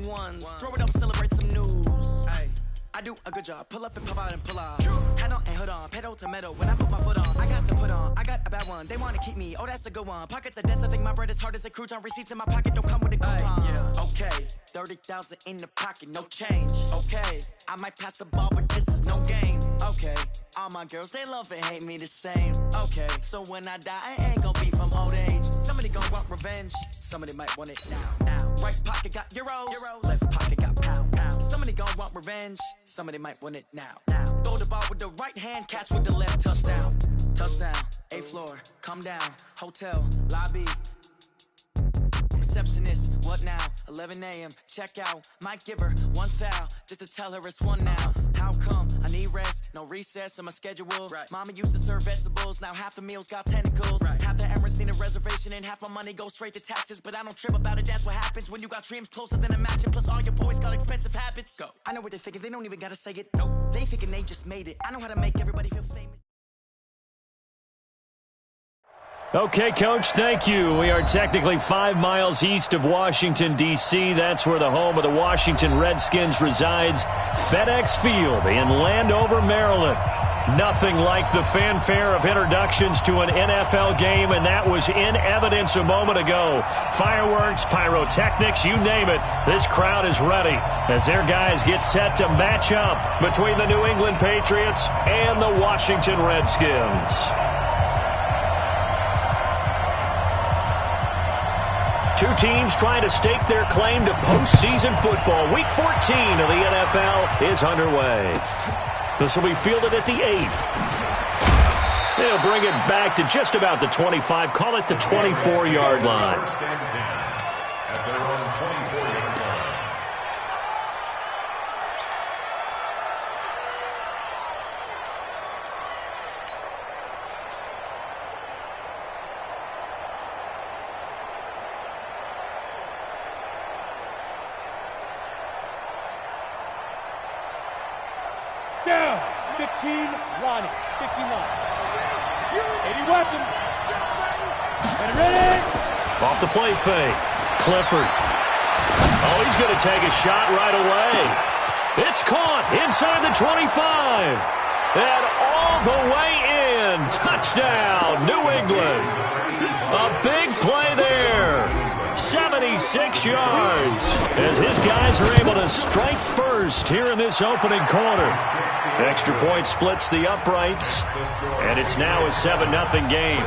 ones. Throw it up, celebrate some news. Ay, I do a good job. Pull up and pop out and pull out. Head on and hood on, pedal to metal. When I put my foot on, I got to put on. I got a bad one. They want to keep me. Oh, that's a good one. Pockets are dense. I think my bread is hard as a crouton. Receipts in my pocket don't come with a coupon. Yeah. Okay, 30,000 in the pocket, no change. Okay, I might pass the ball, but this is no game. Okay, all my girls, they love and hate me the same. Okay, so when I die, I ain't gonna be from old age. Somebody gonna want revenge. Somebody might want it now. Right pocket got euros. Left pocket got pounds. Somebody gonna want revenge. Somebody might want it now. Throw the ball with the right hand, catch with the left. Touchdown. 8th floor, come down. Hotel, lobby. Receptionist, what now? 11 a.m. check out. Might give her one foul just to tell her it's one now. How come? I need rest, no recess in my schedule. Right. Mama used to serve vegetables, now half the meals got tentacles. Right. Half the Emirates need a reservation and half my money goes straight to taxes. But I don't trip about it, that's what happens when you got dreams closer than a match. And plus all your boys got expensive habits. Go. I know what they're thinking, they don't even gotta say it. Nope. They thinking they just made it. I know how to make everybody feel famous. Okay, Coach, thank you. We are technically 5 miles east of Washington, D.C. That's where the home of the Washington Redskins resides, FedEx Field in Landover, Maryland. Nothing like the fanfare of introductions to an NFL game, and that was in evidence a moment ago. Fireworks, pyrotechnics, you name it. This crowd is ready as their guys get set to match up between the New England Patriots and the Washington Redskins. Two teams trying to stake their claim to postseason football. Week 14 of the NFL is underway. This will be fielded at the 8. They'll bring it back to just about the 25. Call it the 24-yard line. At their own 24-yard line. Down, 15 line, 15 line. 80 weapons. Ready? Off the play fake. Clifford. Oh, he's going to take a shot right away. It's caught inside the 25. And all the way in. Touchdown, New England. A big play there. 76 yards as his guys are able to strike first here in this opening quarter. Extra point splits the uprights, and it's now a 7-0 game.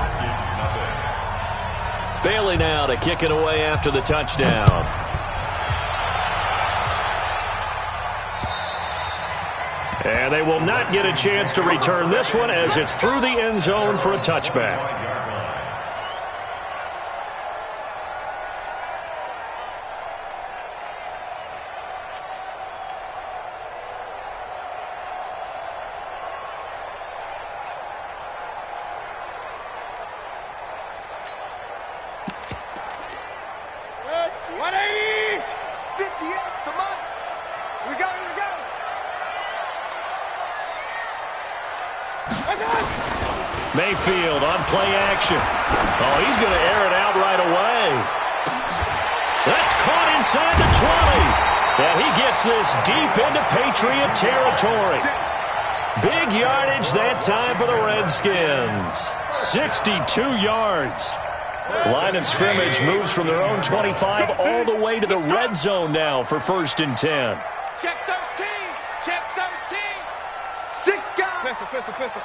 Bailey now to kick it away after the touchdown. And they will not get a chance to return this one as it's through the end zone for a touchback. Mayfield on play action. Oh, he's going to air it out right away. That's caught inside the 20. And he gets this deep into Patriot territory. Big yardage that time for the Redskins. 62 yards. Line of scrimmage moves from their own 25 all the way to the red zone now for 1st and 10. Check 13. Check 13. 6 guys. Pistol.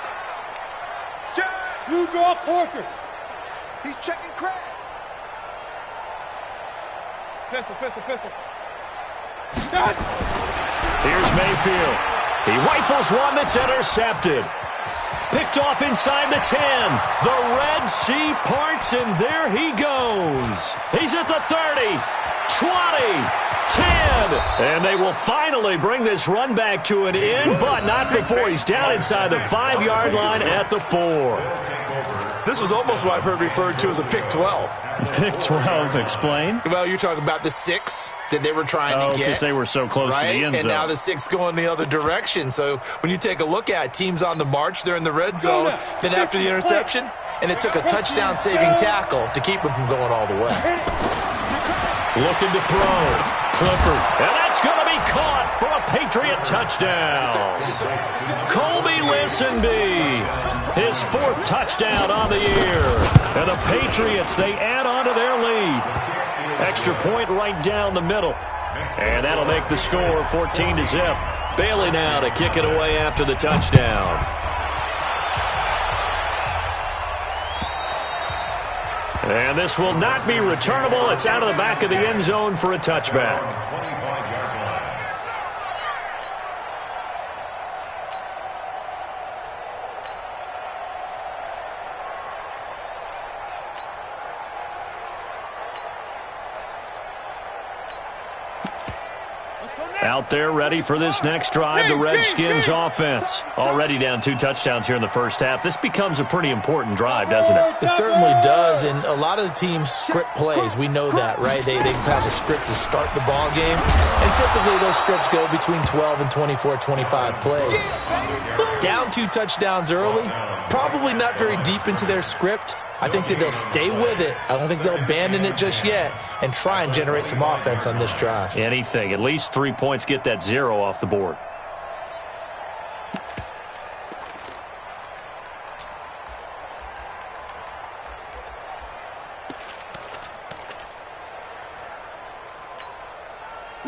You draw Corkers. He's checking Craig. Pistol. Here's Mayfield. He rifles one that's intercepted. Picked off inside the 10. The Red Sea parts, and there he goes. He's at the 30, 20, 10. And they will finally bring this run back to an end, but not before he's down inside the 5-yard line at the 4. This was almost what I've heard referred to as a pick 12. Pick 12, explain. Well, you're talking about the 6 that they were trying to get. Because they were so close to the end zone. And now the 6 going the other direction. So when you take a look at teams on the march, they're in the red zone. Then after the interception, and it took a touchdown-saving tackle to keep them from going all the way. Looking to throw. Clifford. And that's going to be caught for a Patriot touchdown. Colby Listenby, his 4th touchdown on the year. And the Patriots, they add on to their lead. Extra point right down the middle. And that'll make the score 14-zip. Bailey now to kick it away after the touchdown. And this will not be returnable. It's out of the back of the end zone for a touchback. Out there ready for this next drive, the Redskins offense. Already down 2 touchdowns here in the first half. This becomes a pretty important drive, doesn't it? It certainly does, and a lot of the teams script plays. We know that, right? They have a script to start the ball game, and typically those scripts go between 12 and 24, 25 plays. Down 2 touchdowns early, probably not very deep into their script. I think that they'll stay with it. I don't think they'll abandon it just yet and try and generate some offense on this drive. Anything. At least 3 points, get that 0 off the board.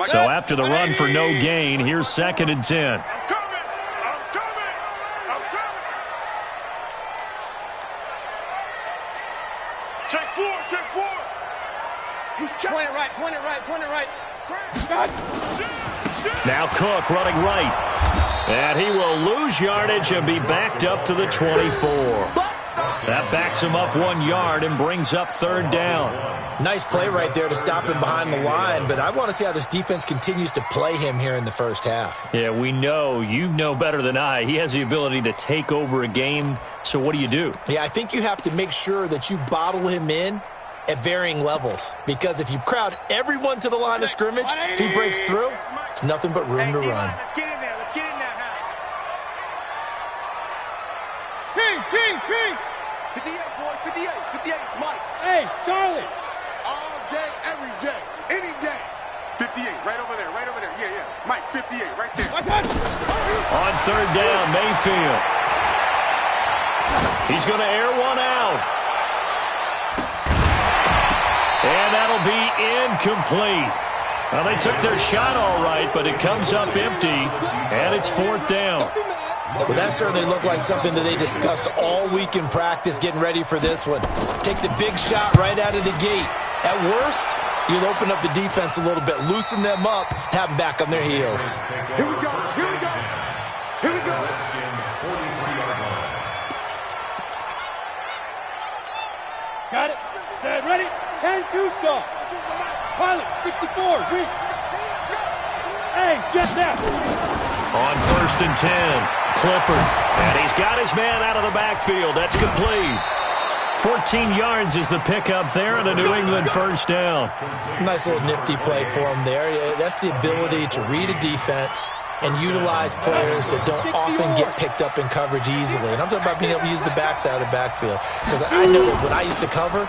So after the run for no gain, here's 2nd and 10. Point it right. Now Cook running right. And he will lose yardage and be backed up to the 24. That backs him up 1 yard and brings up 3rd down. Nice play right there to stop him behind the line, but I want to see how this defense continues to play him here in the first half. Yeah, we know. You know better than I. He has the ability to take over a game, so what do you do? Yeah, I think you have to make sure that you bottle him in at varying levels, because if you crowd everyone to the line of scrimmage, if he breaks through, it's nothing but room to run. Let's get in there. Kings. 58, boys, 58. 58, it's Mike. Hey, Charlie. All day, every day, any day. 58, right over there. Yeah. Mike, 58, right there. On 3rd down, Mayfield. He's going to air one out. And that'll be incomplete. Well, they took their shot all right, but it comes up empty, and it's 4th down. Well, that certainly looked like something that they discussed all week in practice getting ready for this one. Take the big shot right out of the gate. At worst, you'll open up the defense a little bit, loosen them up, have them back on their heels. Here we go. Got it. Set. Ready. 10-2 saw. Pilot, 64. Weak. Hey, jet that. On 1st and 10, Clifford. And he's got his man out of the backfield. That's complete. 14 yards is the pickup there, and a New England 1st down. Nice little nifty play for him there. That's the ability to read a defense and utilize players that don't often get picked up in coverage easily. And I'm talking about being able to use the backside of the backfield. Because I know that when I used to cover,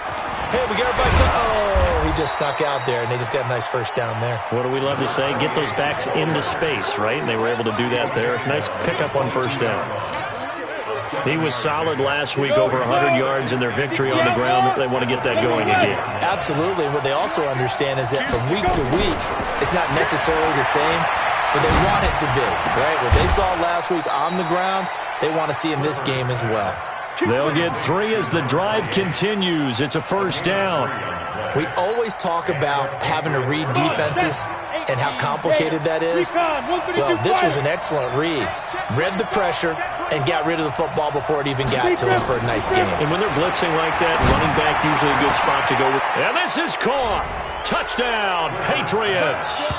hey, we got our back. Oh, he just snuck out there, and they just got a nice 1st down there. What do we love to say? Get those backs into space, right? And they were able to do that there. Nice pickup on 1st down. He was solid last week, over 100 yards in their victory on the ground. They want to get that going again. Absolutely. What they also understand is that from week to week, it's not necessarily the same, but they want it to be, right? What they saw last week on the ground, they want to see in this game as well. They'll get 3 as the drive continues. It's a 1st down. We always talk about having to read defenses and how complicated that is. Well, this was an excellent read. Read the pressure and got rid of the football before it even got to him for a nice game. And when they're blitzing like that, running back usually a good spot to go with. And this is caught. Touchdown, Patriots.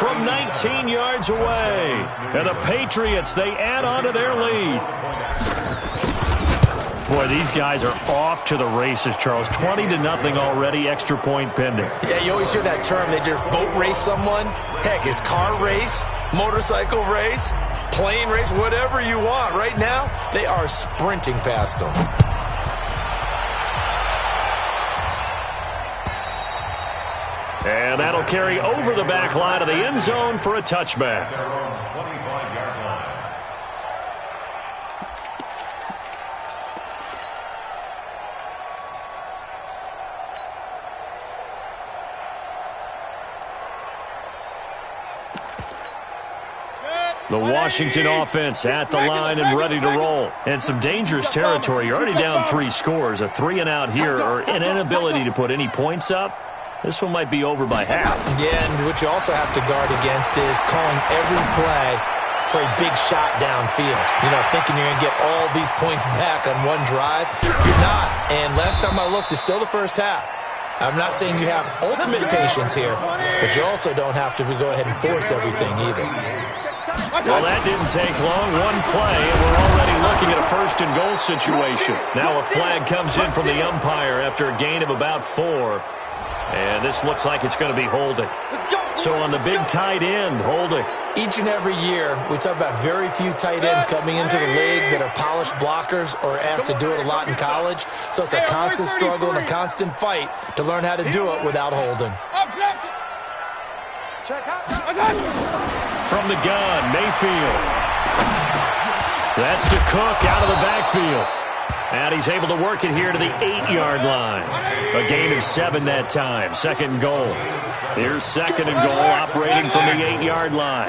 From 19 yards away. And the Patriots, they add on to their lead. Boy, these guys are off to the races, Charles. 20-0 already, extra point pending. Yeah, you always hear that term. They just boat race someone. Heck, it's car race, motorcycle race, plane race, whatever you want. Right now, they are sprinting past them. And that'll They'll carry over the back line of the end zone for a touchback. Their own 25-yard line. The Washington offense at the line and ready to roll. And some dangerous territory. You're already down 3 scores. A 3-and-out here or an inability to put any points up. This one might be over by half. Yeah, and what you also have to guard against is calling every play for a big shot downfield. You know, thinking you're going to get all these points back on one drive. You're not. And last time I looked, it's still the first half. I'm not saying you have ultimate patience here, but you also don't have to go ahead and force everything either. Well, that didn't take long. One play, and we're already looking at a first-and-goal situation. Now a flag comes in from the umpire after a gain of about 4. And this looks like it's going to be holding. So on the big tight end, holding. Each and every year, we talk about very few tight ends coming into the league that are polished blockers or asked to do it a lot in college. So it's a constant struggle and a constant fight to learn how to do it without holding. From the gun, Mayfield. That's to Cook out of the backfield. And he's able to work it here to the 8-yard line. A gain of 7 that time. Second and goal. Here's second and goal operating from the 8-yard line.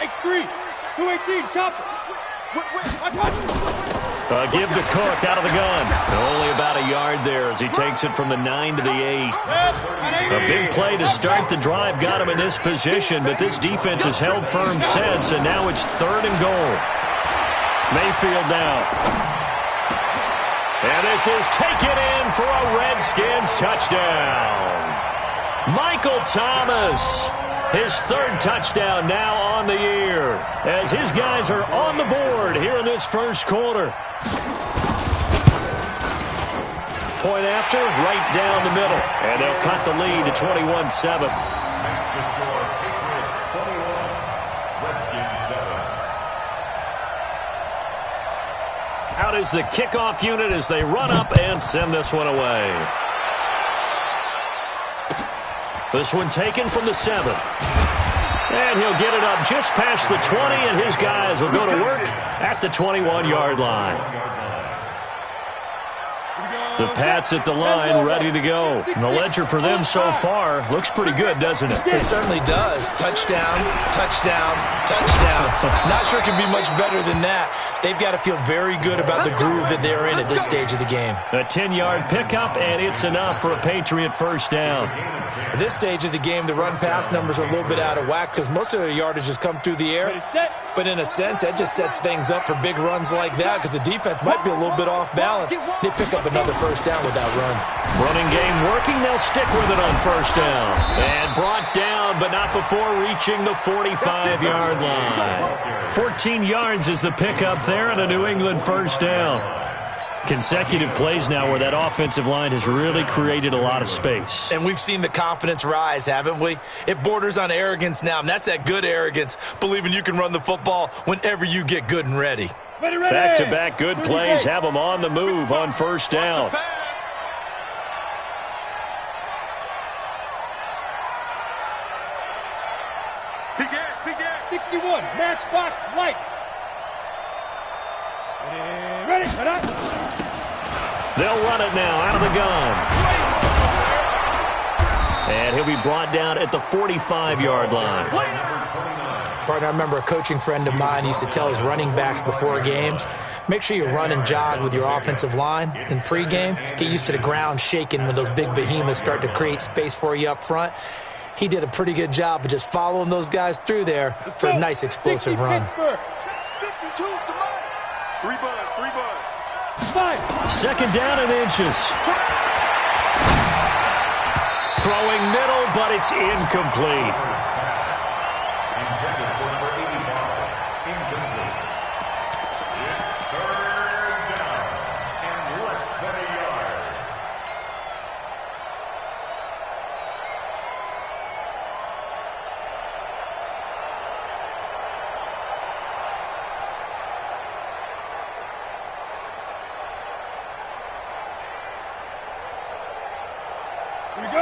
X3, 218, chopper. Give to Cook out of the gun. Only about a yard there as he takes it from the 9 to the 8. A big play to start the drive got him in this position, but this defense has held firm since, and now it's third and goal. Mayfield now. And this is taken in for a Redskins touchdown. Michael Thomas, his third touchdown now on the year, as his guys are on the board here in this first quarter. Point after, right down the middle. And they'll cut the lead to 21-7. Makes the score Patriots 21, Redskins 7. Out is the kickoff unit as they run up and send this one away. This one taken from the 7. And he'll get it up just past the 20, and his guys will go to work at the 21-yard line. The Pats at the line, ready to go. The ledger for them so far looks pretty good, doesn't it? It certainly does. Touchdown, touchdown, touchdown. Not sure it can be much better than that. They've got to feel very good about the groove that they're in at this stage of the game. A 10-yard pickup, and it's enough for a Patriot first down. At this stage of the game, the run-pass numbers are a little bit out of whack because most of their yardage has come through the air. But in a sense, that just sets things up for big runs like that because the defense might be a little bit off balance. They pick up another first down with that run. Running game working. They'll stick with it on first down. And brought down, but not before reaching the 45-yard line. 14 yards is the pickup there and a New England first down. Consecutive plays now where that offensive line has really created a lot of space. And we've seen the confidence rise, haven't we? It borders on arrogance now, and that's that good arrogance, believing you can run the football whenever you get good and ready. Back-to-back good plays have them on the move on first down. Big 61, matchbox lights. Ready, They'll run it now out of the gun. And he'll be brought down at the 45-yard line. Partner, I remember a coaching friend of mine used to tell his running backs before games, make sure you run and jog with your offensive line in pregame. Get used to the ground shaking when those big behemoths start to create space for you up front. He did a pretty good job of just following those guys through there for a nice explosive run. 3 buds. 5. Second down and inches. Throwing middle, but it's incomplete. Intended for number 85. Incomplete. It's third down and less than a yard.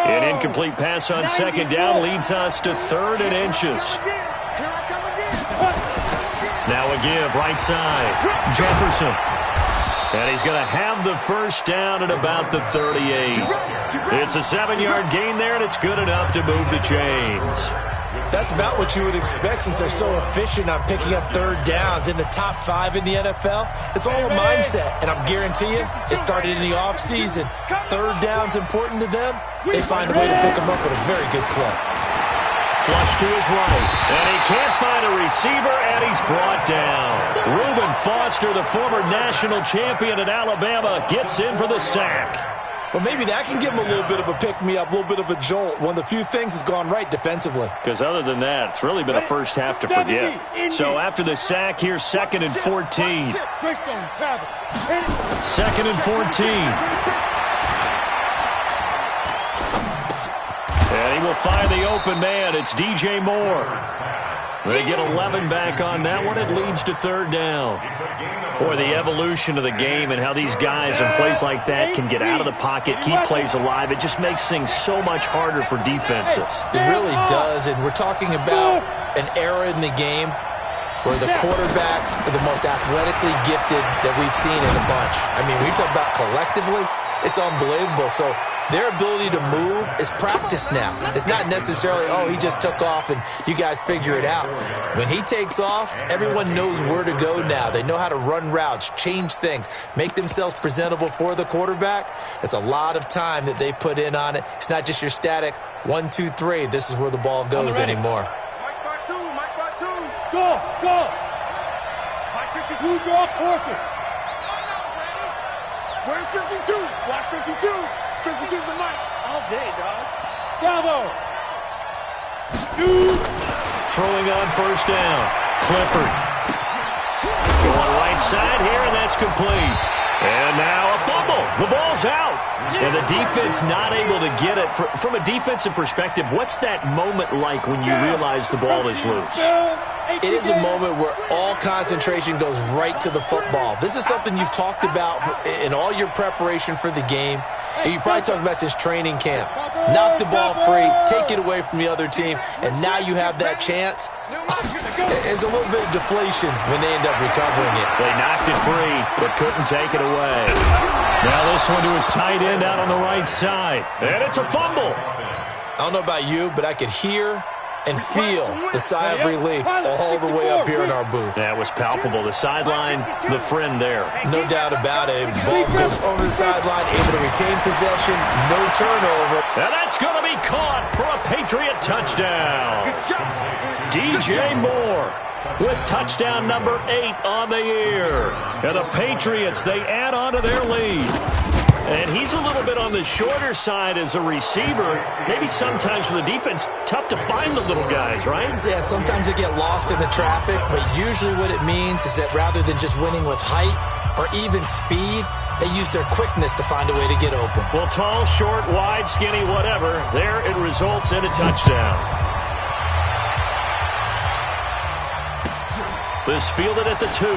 An incomplete pass on second down leads us to 3rd and inches. Now a give, right side. Jefferson. And he's going to have the first down at about the 38. It's a 7-yard gain there, and it's good enough to move the chains. That's about what you would expect since they're so efficient on picking up 3rd downs. In the top 5 in the NFL, it's all a mindset. And I'm guarantee you, it started in the offseason. 3rd down's important to them. They find a way to pick them up with a very good clip. Flush to his right, and he can't find a receiver, and he's brought down. Reuben Foster, the former national champion at Alabama, gets in for the sack. Well, maybe that can give him a little bit of a pick-me-up, a little bit of a jolt. One of the few things has gone right defensively. Because other than that, it's really been a first half to forget. So after the sack, here's 2nd and 14. 2nd and 14. And he will find the open man. It's DJ Moore. They get 11 back on that one. It leads to 3rd down. Boy, the evolution of the game and how these guys in plays like that can get out of the pocket, keep plays alive, it just makes things so much harder for defenses. It really does, and we're talking about an era in the game where the quarterbacks are the most athletically gifted that we've seen in a bunch. I mean, when you talk about collectively, it's unbelievable. So their ability to move is practiced now. It's not necessarily, oh, he just took off and you guys figure it out. When he takes off, everyone knows where to go now. They know how to run routes, change things, make themselves presentable for the quarterback. It's a lot of time that they put in on it. It's not just your static 1, 2, 3. This is where the ball goes anymore. Go! Who's your forces? Where's 52? Watch 52. 52's the mic. All day, dog. Bravo! Shoot! Throwing on first down. Clifford. Going right side here, and that's complete. And now a fumble. The ball's out. And the defense not able to get it. From a defensive perspective, what's that moment like when you realize the ball is loose? It is a moment where all concentration goes right to the football. This is something you've talked about in all your preparation for the game. You probably talked about since training camp. Knock the ball free, take it away from the other team, and now you have that chance. There's a little bit of deflation when they end up recovering it. They knocked it free, but couldn't take it away. Now this one to his tight end out on the right side. And it's a fumble. I don't know about you, but I could hear and feel the sigh of relief all the way up here in our booth. That was palpable. The sideline, the friend there. No doubt about it. Ball goes over the sideline, able to retain possession, no turnover. And that's going to be caught for a Patriot touchdown. DJ Moore with touchdown number 8 on the year. And the Patriots, they add on to their lead. And he's a little bit on the shorter side as a receiver. Maybe sometimes for the defense, tough to find the little guys, right? Yeah, sometimes they get lost in the traffic, but usually what it means is that rather than just winning with height or even speed, they use their quickness to find a way to get open. Well, tall, short, wide, skinny, whatever, there it results in a touchdown. This fielded at the 2.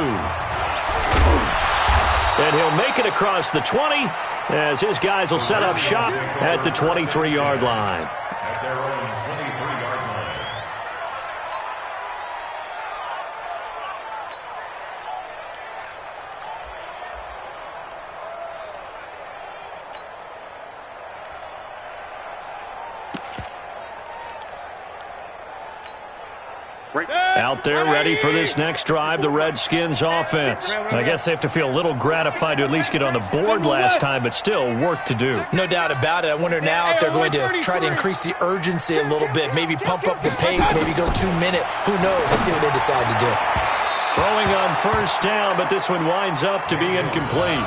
And he'll make it across the 20 as his guys will set up shop at the 23-yard line. At their own 23-yard line. Out there ready for this next drive, the Redskins offense. I guess they have to feel a little gratified to at least get on the board last time, but still work to do. No doubt about it. I wonder now if they're going to try to increase the urgency a little bit, maybe pump up the pace, maybe go 2 minute. Who knows? Let's see what they decide to do. Throwing on first down, but this one winds up to be incomplete.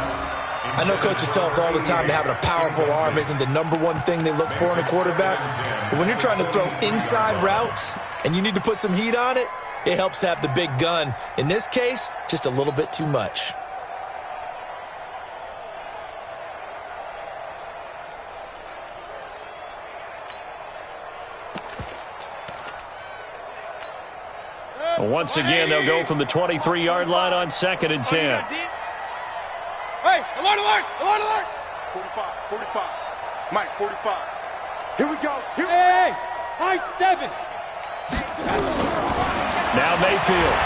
I know coaches tell us all the time that having a powerful arm isn't the #1 thing they look for in a quarterback. But when you're trying to throw inside routes and you need to put some heat on it, it helps have the big gun. In this case, just a little bit too much. Once again, they'll go from the 23-yard line on 2nd and 10. Hey, alert, alert, alert, alert! 45, 45. Mike, 45. Here we go. Hey, high 7. Now Mayfield.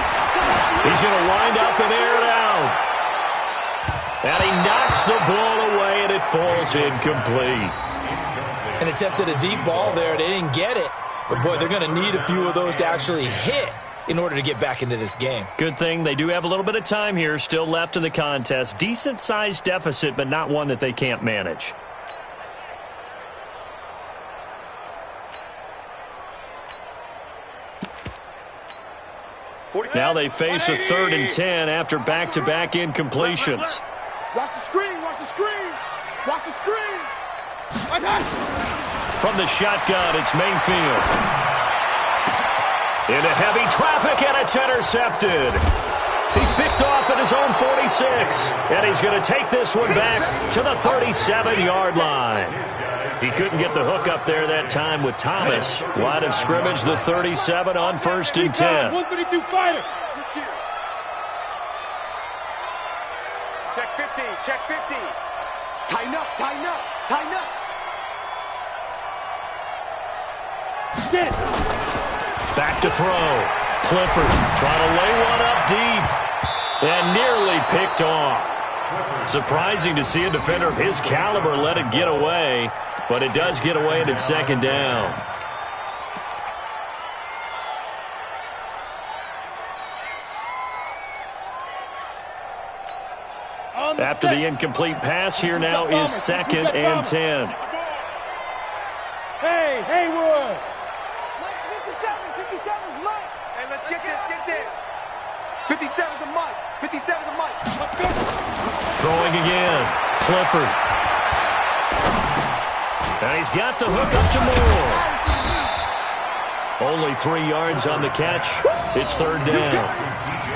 He's going to wind up and air it out. And he knocks the ball away, and it falls incomplete. And attempted a deep ball there. They didn't get it. But, boy, they're going to need a few of those to actually hit in order to get back into this game. Good thing they do have a little bit of time here still left in the contest. Decent-sized deficit, but not one that they can't manage. Now they face a 3rd and 10 after back-to-back incompletions. Watch the screen, watch the screen, watch the screen. From the shotgun, it's Mayfield. Into heavy traffic, and it's intercepted. He's picked off at his own 46, and he's going to take this one back to the 37-yard line. He couldn't get the hook up there that time with Thomas. Line of scrimmage, the 37 on 1st and 10. 132 fighter. Check 50, check 50. Tighten up, tighten up, tighten up. Get it. Back to throw. Clifford trying to lay one up deep and nearly picked off. Surprising to see a defender of his caliber let it get away, but it does get away and it's 2nd down. After the incomplete pass, here now is 2nd and 10. Hey, Haywood. 57's Mike. Hey, let's get this, get this. 57's the Mike, 57's the Mike. Throwing again. Clifford. And he's got the hook up to Moore. Only 3 yards on the catch. It's 3rd down.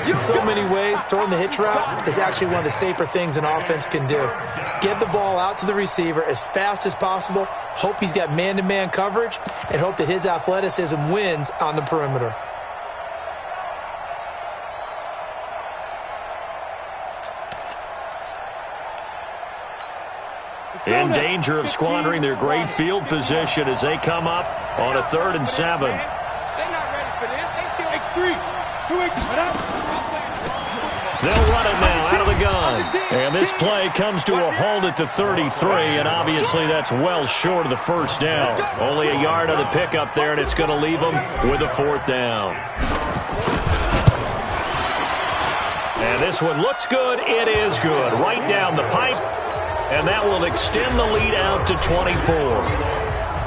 In so many ways, throwing the hitch route is actually one of the safer things an offense can do. Get the ball out to the receiver as fast as possible, hope he's got man-to-man coverage, and hope that his athleticism wins on the perimeter. In danger of squandering their great field position as they come up on a 3rd and 7. They're not ready for this. They still X3. 2X. They'll run it now out of the gun. And this play comes to a halt at the 33, and obviously that's well short of the 1st down. Only a yard of the pickup there, and it's going to leave them with a 4th down. And this one looks good. It is good. Right down the pipe. And that will extend the lead out to 24.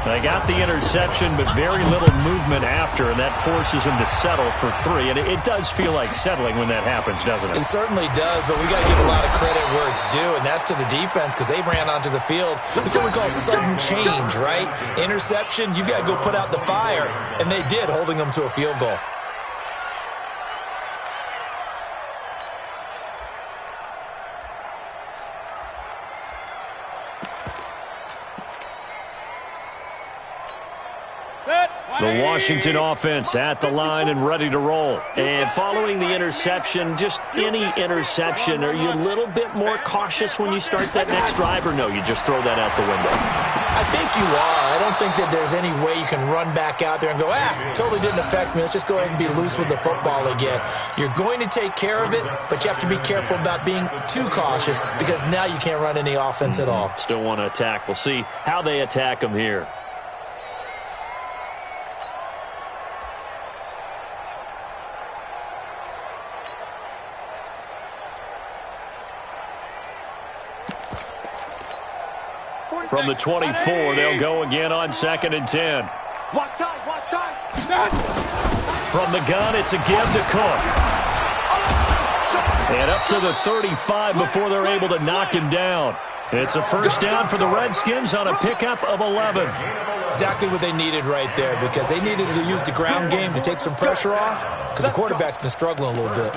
They got the interception, but very little movement after, and that forces them to settle for 3. And it does feel like settling when that happens, doesn't it? It certainly does, but we got to give a lot of credit where it's due, and that's to the defense because they ran onto the field. It's what we call sudden change, right? Interception, you got to go put out the fire, and they did, holding them to a field goal. The Washington offense at the line and ready to roll. And following the interception, just any interception, are you a little bit more cautious when you start that next drive, or no, you just throw that out the window? I think you are. I don't think that there's any way you can run back out there and go, totally didn't affect me. Let's just go ahead and be loose with the football again. You're going to take care of it, but you have to be careful about being too cautious because now you can't run any offense at all. Still want to attack. We'll see how they attack them here. From the 24, they'll go again on 2nd and 10. Watch time, watch time. From the gun, it's a give to Cook. And up to the 35 before they're able to knock him down. It's a 1st down for the Redskins on a pickup of 11. Exactly what they needed right there because they needed to use the ground game to take some pressure off because the quarterback's been struggling a little bit.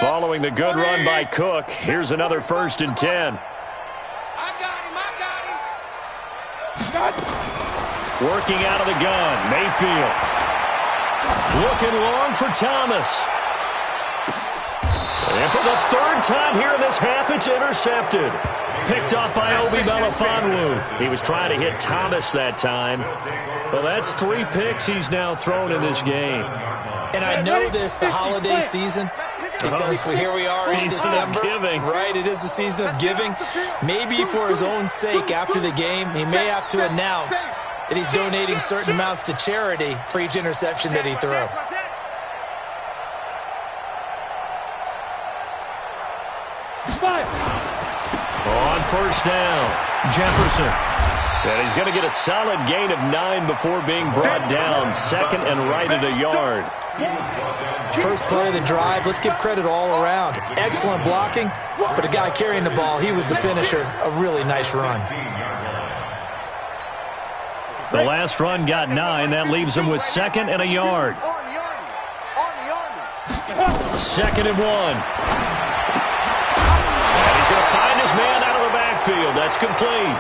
Following the good run by Cook, here's another 1st and 10. I got him. Working out of the gun, Mayfield. Looking long for Thomas. And for the 3rd time here in this half, it's intercepted. picked off by Obi Melifonwu. He was trying to hit Thomas that time. Well, that's 3 picks he's now thrown in this game. And I know this, the holiday season, because here we are in December. Right, it is the season of giving. Maybe for his own sake, after the game, he may have to announce that he's donating certain amounts to charity for each interception that he threw. On first down, Jefferson. And he's going to get a solid gain of 9 before being brought down. 2nd and right at a yard. First play of the drive, let's give credit all around. Excellent blocking, but the guy carrying the ball, he was the finisher. A really nice run. The last run got 9. That leaves him with 2nd and a yard. 2nd and 1. And he's going to find his man out of the backfield. That's complete.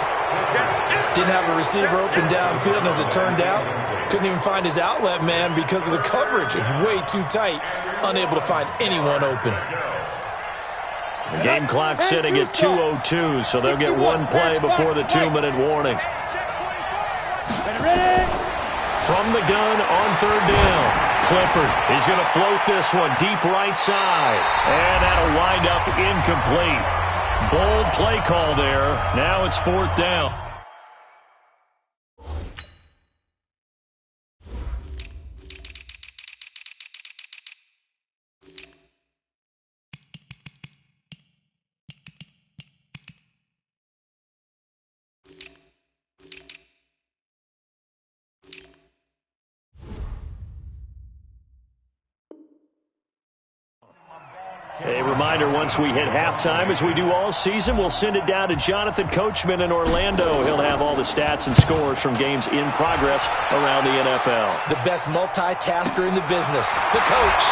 Didn't have a receiver open downfield, and as it turned out, couldn't even find his outlet man because of the coverage. It's way too tight, unable to find anyone open. The game clock sitting at 2:02, so they'll get 1 play before the 2-minute warning. From the gun on 3rd down, Clifford. He's going to float this one deep right side, and that'll wind up incomplete. Bold play call there. Now it's 4th down. A reminder, once we hit halftime, as we do all season, we'll send it down to Jonathan Coachman in Orlando. He'll have all the stats and scores from games in progress around the NFL. The best multitasker in the business, the coach.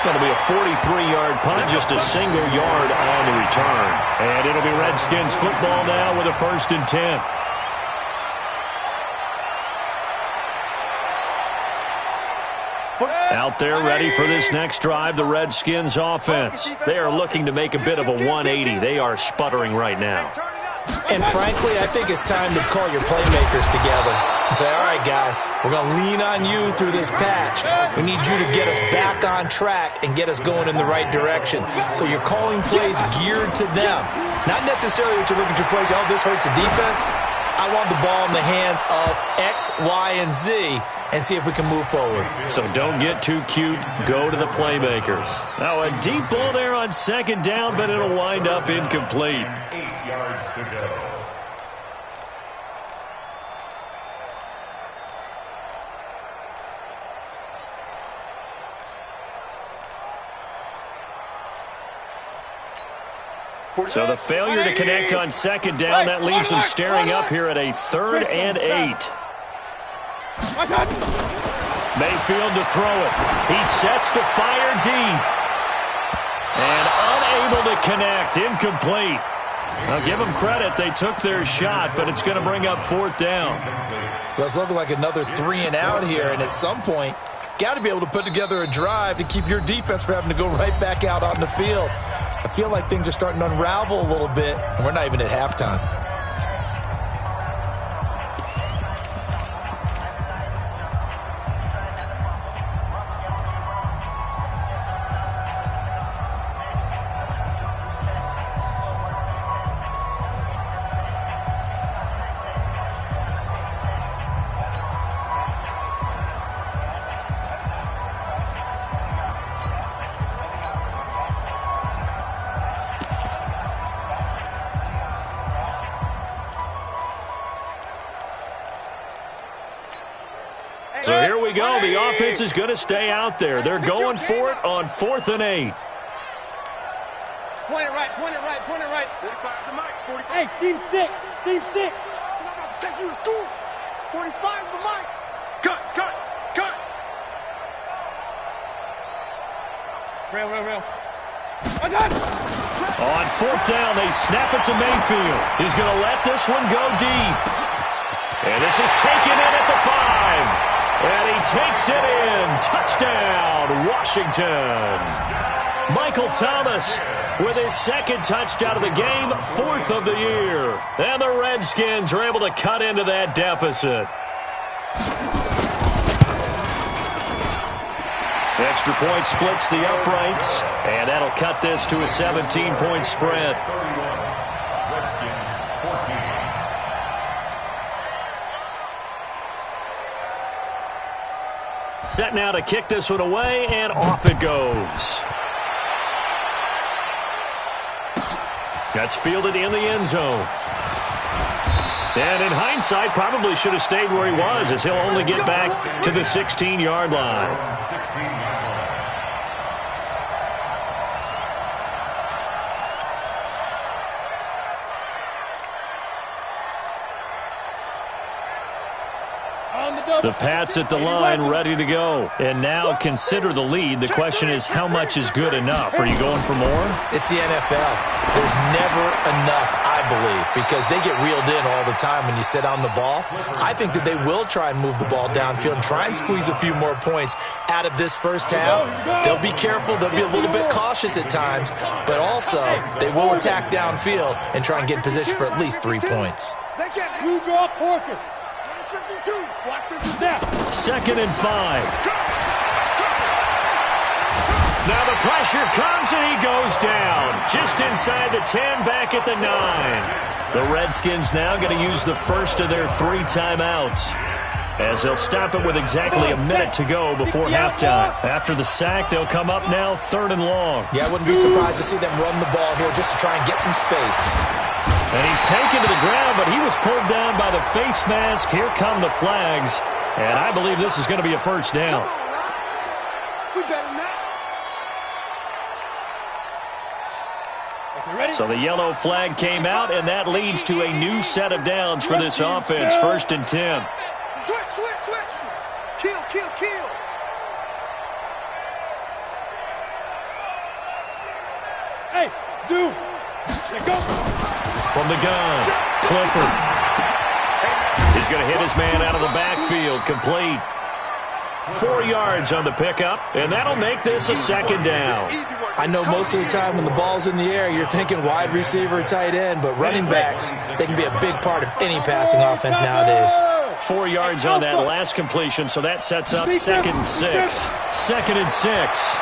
Going to be a 43-yard punt, just a single yard on the return. And it'll be Redskins football now with a 1st and 10. Out there ready for this next drive, the Redskins offense. They are looking to make a bit of a 180. They are sputtering right now. And frankly, I think it's time to call your playmakers together and say, all right, guys, we're going to lean on you through this patch. We need you to get us back on track and get us going in the right direction. So you're calling plays geared to them. Not necessarily that you're looking to plays, oh, this hurts the defense. I want the ball in the hands of X, Y, and Z and see if we can move forward. So don't get too cute. Go to the playmakers. Now a deep ball there on 2nd down, but it'll wind up incomplete. 8 yards to go. So the failure to connect on 2nd down, that leaves them staring up here at a 3rd and 8. Mayfield to throw it. He sets to fire deep. And unable to connect. Incomplete. I'll give them credit. They took their shot, but it's going to bring up 4th down. Well, it's looking like another 3 and out here, and at some point, got to be able to put together a drive to keep your defense from having to go right back out on the field. I feel like things are starting to unravel a little bit, and we're not even at halftime. So here we go. The offense is going to stay out there. They're going for it on 4th and 8. Point it right, point it right, point it right. 45 the mic, 45. Hey, seam 6, seam 6. I'm about to take you to school. 45 the mic. Cut, cut, cut. Real. On 4th down, they snap it to Mayfield. He's going to let this one go deep. And this is taken in at the 5. And he takes it in. Touchdown, Washington. Michael Thomas with his second touchdown of the game, 4th of the year. And the Redskins are able to cut into that deficit. Extra point splits the uprights, and that'll cut this to a 17-point spread. 31. Redskins 14. Set now to kick this one away, and off it goes. That's fielded in the end zone. And in hindsight, probably should have stayed where he was, as he'll only get back to the 16-yard line. 16-yard line. The Pats at the line, ready to go. And now consider the lead. The question is, how much is good enough? Are you going for more? It's the NFL. There's never enough, I believe, because they get reeled in all the time when you sit on the ball. I think that they will try and move the ball downfield and try and squeeze a few more points out of this first half. They'll be careful. They'll be a little bit cautious at times, but also they will attack downfield and try and get in position for at least 3 points. You draw Corker. 2nd and 5. Now the pressure comes and he goes down. Just inside the 10, back at the 9. The Redskins now going to use the first of their 3 timeouts, as they'll stop it with exactly a minute to go before halftime. After the sack, they'll come up now 3rd and long. Yeah, I wouldn't be surprised to see them run the ball here just to try and get some space. And he's taken to the ground, but he was pulled down by the face mask. Here come the flags, and I believe this is going to be a first down. So the yellow flag came out, and that leads to a new set of downs for this offense. 1st and 10. Switch. Kill. Hey, Zoo. Go. From the gun, Clifford. He's going to hit his man out of the backfield, complete. 4 yards on the pickup, and that'll make this a 2nd down. I know most of the time when the ball's in the air, you're thinking wide receiver, tight end, but running backs, they can be a big part of any passing offense nowadays. 4 yards on that last completion, so that sets up 2nd and 6. 2nd and 6.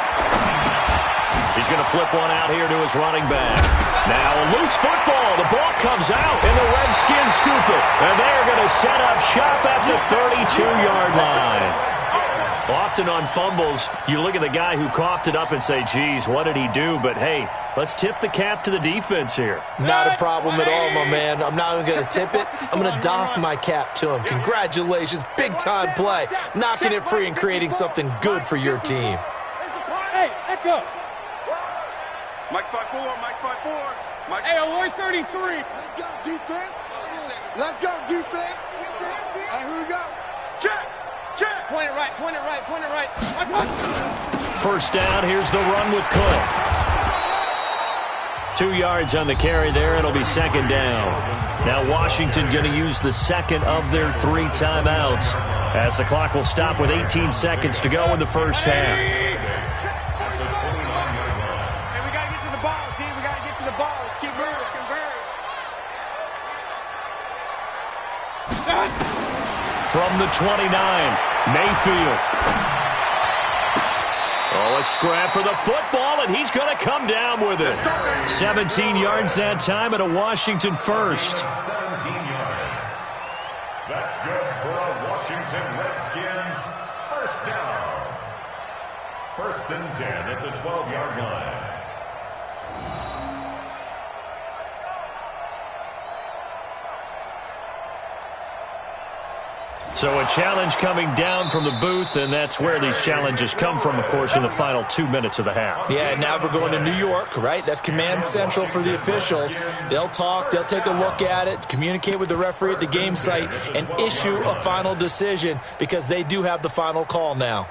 He's going to flip one out here to his running back. Now a loose football. The ball comes out, and the Redskins scoop it. And they're going to set up shop at the 32-yard line. Often on fumbles, you look at the guy who coughed it up and say, geez, what did he do? But, hey, let's tip the cap to the defense here. Not a problem at all, my man. I'm not even going to tip it. I'm going to doff my cap to him. Congratulations. Big-time play. Knocking it free and creating something good for your team. Hey, Echo. Mike 5-4. Hey, Alloy 33. Let's go, defense. Hey, here we go. Check. Point it right. First down, here's the run with Cook. 2 yards on the carry there. It'll be 2nd down. Now Washington going to use the 2nd of their 3 timeouts, as the clock will stop with 18 seconds to go in the first half. Hey, we got to get to the ball, team. We got to get to the ball. Let's keep moving. From the 29, Mayfield. Oh, a scrap for the football, and he's going to come down with it. 17 yards that time, and a Washington first. 17 yards. That's good for a Washington Redskins first down. 1st and 10 at the 12-yard line. So a challenge coming down from the booth, and that's where these challenges come from, of course, in the final 2 minutes of the half. Yeah, now we're going to New York, right? That's command central for the officials. They'll talk, they'll take a look at it, communicate with the referee at the game site, and issue a final decision, because they do have the final call now.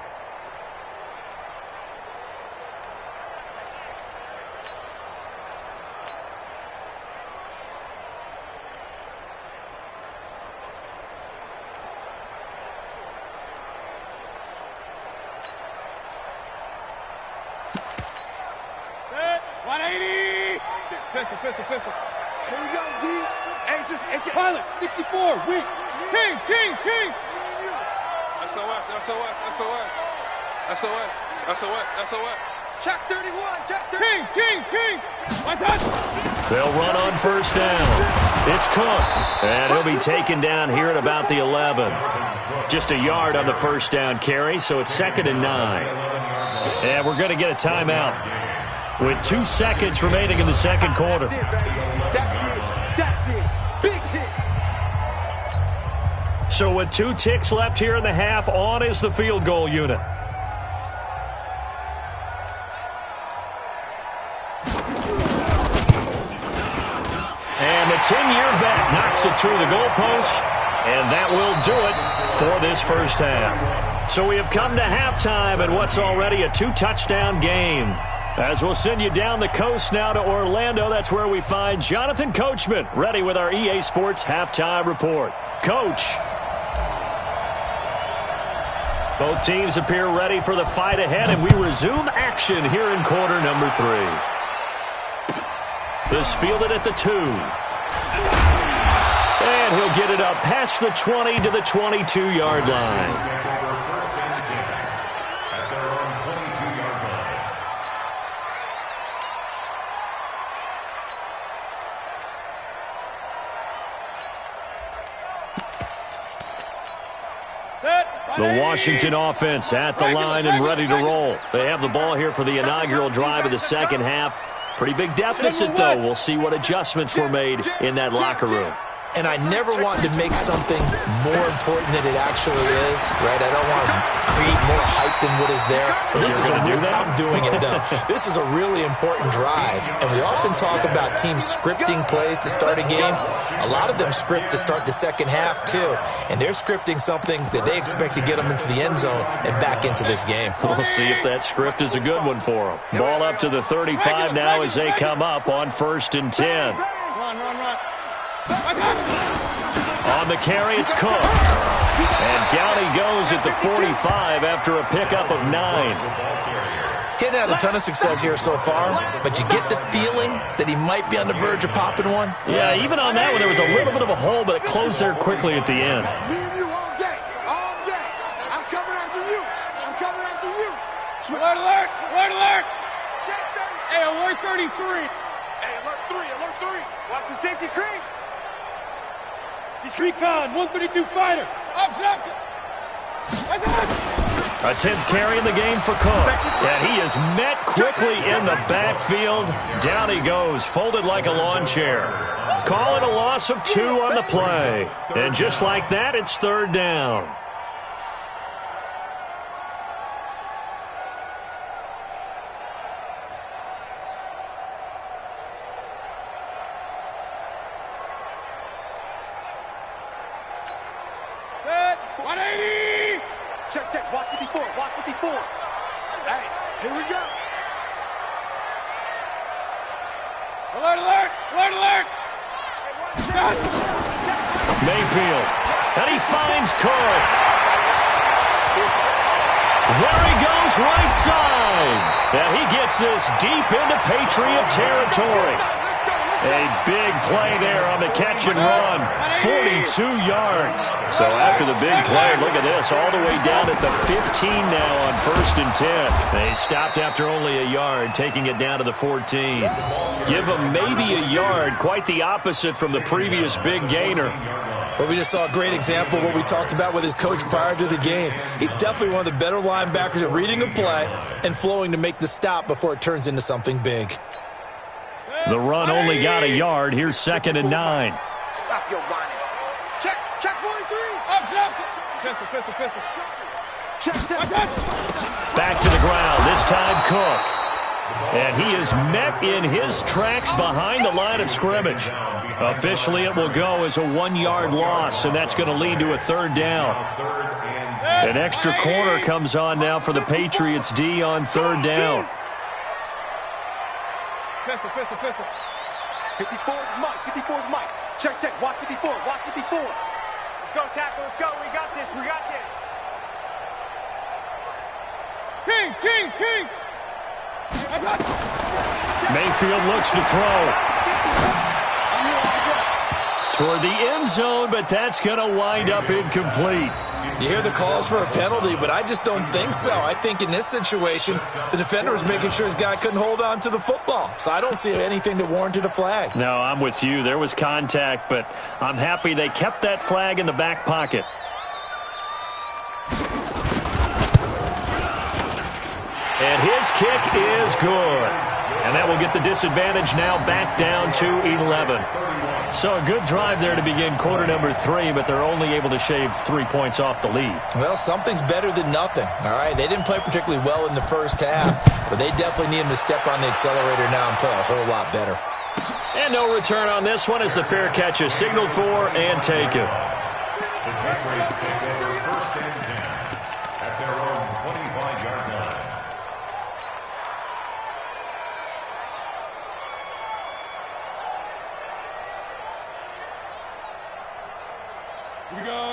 Pistol. Here we go, D. Hey, it's just Pilot, 64, weak. Kings. SOS. check 31, check 31. Kings. What's that? They'll run on first down. It's Cook, and he'll be taken down here at about the 11. Just a yard on the first down carry, so it's 2nd and 9. And we're going to get a timeout with 2 seconds remaining in the second quarter. That's it. Big hit. So with 2 ticks left here in the half, on is the field goal unit. And the 10-year vet knocks it through the goalpost, and that will do it for this first half. So we have come to halftime in what's already a 2-touchdown game. As we'll send you down the coast now to Orlando, that's where we find Jonathan Coachman, ready with our EA Sports halftime report. Coach. Both teams appear ready for the fight ahead, and we resume action here in quarter number 3. This fielded at the 2. And he'll get it up past the 20 to the 22-yard line. The Washington offense at the line and ready to roll. They have the ball here for the inaugural drive of the second half. Pretty big deficit, though. We'll see what adjustments were made in that locker room. And I never want to make something more important than it actually is, right? I don't want to create more hype than what is there. But this is I'm doing it, though. This is a really important drive. And we often talk about teams scripting plays to start a game. A lot of them script to start the second half, too. And they're scripting something that they expect to get them into the end zone and back into this game. We'll see if that script is a good one for them. Ball up to the 35 now as they come up on 1st and 10. Run. On the carry, it's Cook. And down he goes at the 45 after a pickup of 9. He hadn't had a ton of success here so far, but you get the feeling that he might be on the verge of popping one. Yeah, even on that one, there was a little bit of a hole, but it closed there quickly at the end. Me and you all day. I'm coming after you. Alert. Hey, alert 33. Hey, alert 3. Watch the safety creep. He's recon, 132 fighter. Up. A 10th carry in the game for Cook. And he is met quickly in the backfield. Down he goes, folded like a lawn chair. Call it a loss of 2 on the play. And just like that, it's 3rd down. Check. Watch 54. Hey, here we go. Alert. Mayfield. And he finds Cook. There he goes, right side. And he gets this deep into Patriot territory. A big play there on the catch and run. 42 yards. So after the big play, look at this. All the way down at the 15 now on 1st and 10. They stopped after only a yard, taking it down to the 14. Give them maybe a yard. Quite the opposite from the previous big gainer. But we just saw a great example of what we talked about with his coach prior to the game. He's definitely one of the better linebackers at reading a play and flowing to make the stop before it turns into something big. The run only got a yard. Here's 2nd and 9. Stop your whining. Check 43. Pistol. Check. Back to the ground. This time Cook. And he is met in his tracks behind the line of scrimmage. Officially, it will go as a 1-yard loss, and that's going to lead to a 3rd down. An extra corner comes on now for the Patriots D on 3rd down. Pistol. 54's Mike. Check. Watch 54. Let's go, tackle. Let's go. We got this. Kings. Mayfield looks to throw. Toward the end zone, but that's going to wind up incomplete. You hear the calls for a penalty, but I just don't think so. I think in this situation, the defender was making sure his guy couldn't hold on to the football. So I don't see anything that warranted a flag. No, I'm with you. There was contact, but I'm happy they kept that flag in the back pocket. And his kick is good. And that will get the disadvantage now back down to 11. So a good drive there to begin quarter number 3, but they're only able to shave 3 points off the lead. Well, something's better than nothing, all right? They didn't play particularly well in the first half, but they definitely need him to step on the accelerator now and play a whole lot better. And no return on this one as the fair catch is signaled for and taken. The Patriots take over 1st and 10 at their own 25-yard line.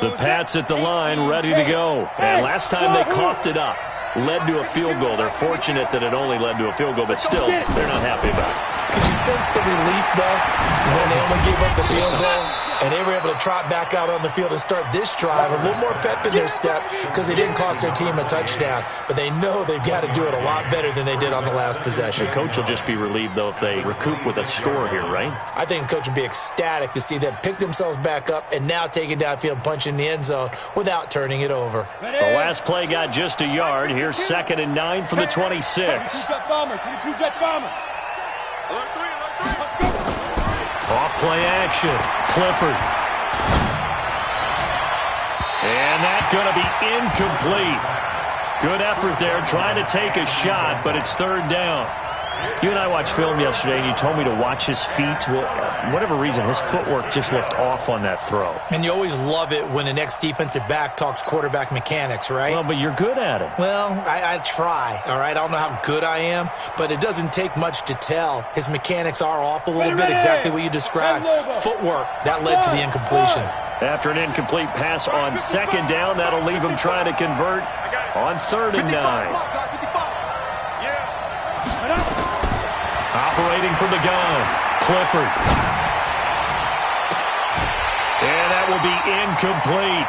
The Pats at the line, ready to go. And last time they coughed it up, led to a field goal. They're fortunate that it only led to a field goal, but still, they're not happy about it. Could you sense the relief, though, when they only gave up the field goal and they were able to trot back out on the field and start this drive? A little more pep in their step because they didn't cost their team a touchdown, but they know they've got to do it a lot better than they did on the last possession. The coach will just be relieved, though, if they recoup with a score here, right? I think the coach would be ecstatic to see them pick themselves back up and now take it downfield and punch in the end zone without turning it over. The last play got just a yard. Here's 2nd and 9 from the 26. Off play action. Clifford. And that's going to be incomplete. Good effort there trying to take a shot, but it's 3rd down. You and I watched film yesterday, and you told me to watch his feet. Well, for whatever reason, his footwork just looked off on that throw. And you always love it when the next defensive back talks quarterback mechanics, right? Well, but you're good at it. Well, I try, all right? I don't know how good I am, but it doesn't take much to tell. His mechanics are off a little bit, exactly what you described. Footwork, that led to the incompletion. After an incomplete pass on 2nd down, that'll leave him trying to convert on 3rd and 9. Operating from the gun, Clifford. And that will be incomplete.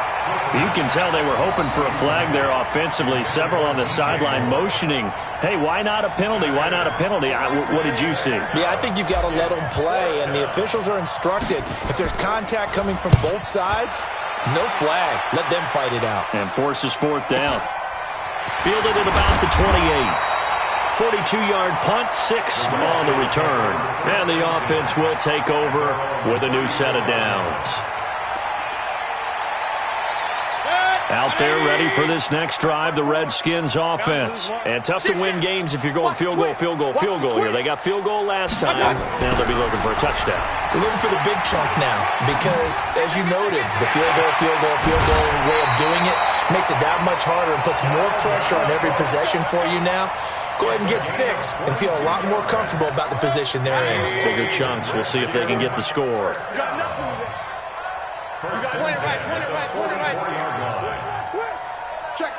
You can tell they were hoping for a flag there offensively. Several on the sideline motioning, hey, why not a penalty? Why not a penalty? What did you see? Yeah, I think you've got to let them play, and the officials are instructed. If there's contact coming from both sides, no flag. Let them fight it out. And forces 4th down. Fielded at about the 28. 42-yard punt, 6 on the return. And the offense will take over with a new set of downs. Out there ready for this next drive, the Redskins offense. And tough to win games if you're going field goal here. They got field goal last time. Now they'll be looking for a touchdown. They're looking for the big chunk now because, as you noted, the field goal way of doing it makes it that much harder and puts more pressure on every possession for you now. Go ahead and get 6 and feel a lot more comfortable about the position they're in. Bigger chunks. We'll see if they can get the score. Check.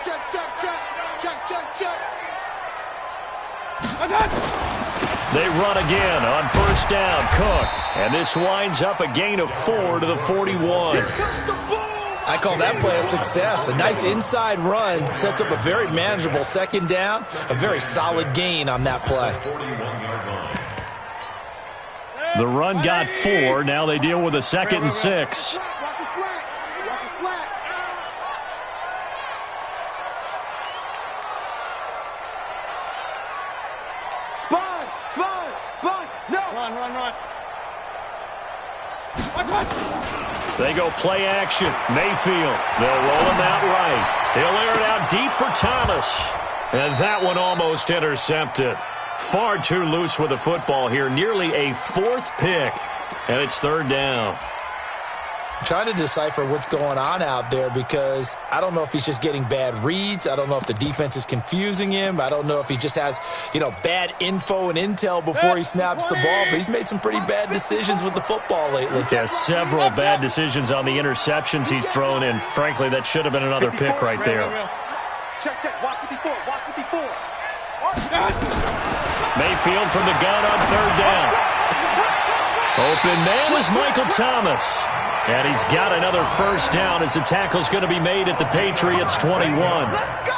They run again on 1st down. Cook. And this winds up a gain of 4 to the 41. I call that play a success. A nice inside run sets up a very manageable 2nd down. A very solid gain on that play. The run got 4. Now they deal with a 2nd and 6. Watch the slack. Sponge. No. Run. They go play action. Mayfield. They'll roll him out right. He'll air it out deep for Thomas. And that one almost intercepted. Far too loose with the football here. Nearly a 4th pick. And it's 3rd down. I'm trying to decipher what's going on out there because I don't know if he's just getting bad reads. I don't know if the defense is confusing him. I don't know if he just has, bad info and intel before he snaps the ball. But he's made some pretty bad decisions with the football lately. Yeah, several bad decisions on the interceptions he's thrown in. Frankly, that should have been another pick right there. Check. Watch 54. Mayfield from the gun on 3rd down. Open man was Michael Thomas. And he's got another first down as the tackle's going to be made at the Patriots' 21. That's good.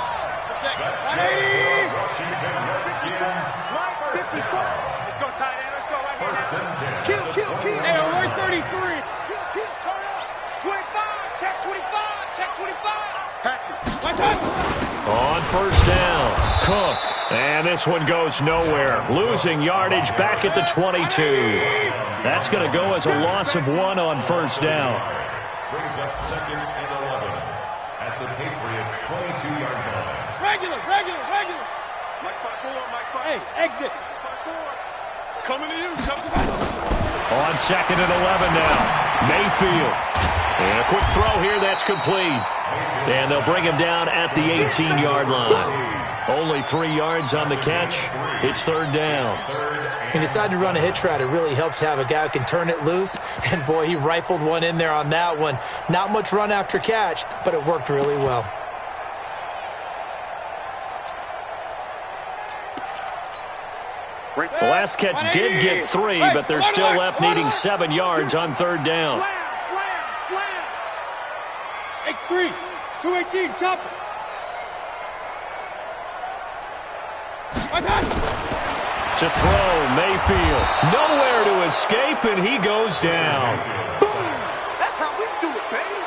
Washington Redskins. First down. Let's go, tight end. Let's go. Right First and 10. Kill. Hey, Roy 33. Kill, turn up. 25. Check 25. Check 25. Patch it. On first down, Cook. And this one goes nowhere. Losing yardage back at the 22. That's going to go as a loss of 1 on first down. Brings up 2nd and 11 at the Patriots' 22-yard line. Regular. Mike 5-4, Mike 5. Hey, exit. 5-4. Coming to you. On 2nd and 11 now, Mayfield. And a quick throw here, that's complete. And they'll bring him down at the 18-yard line. Only 3 yards on the catch. It's third down. He decided to run a hitch route. It really helps to have a guy who can turn it loose. And, boy, he rifled one in there on that one. Not much run after catch, but it worked really well. The last catch did get 3, but they're still left needing 7 yards on third down. Slam. X3. 218. Chop it. To throw, Mayfield. Nowhere to escape, and he goes down. That's how we do it, baby.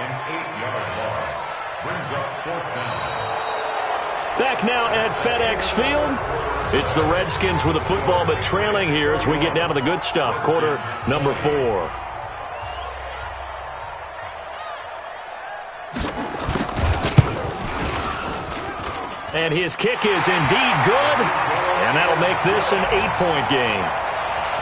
An 8-yard loss brings up 4th down. Back now at FedEx Field. It's the Redskins with the football, but trailing here as we get down to the good stuff. Quarter number 4. And his kick is indeed good, and that'll make this an 8-point game.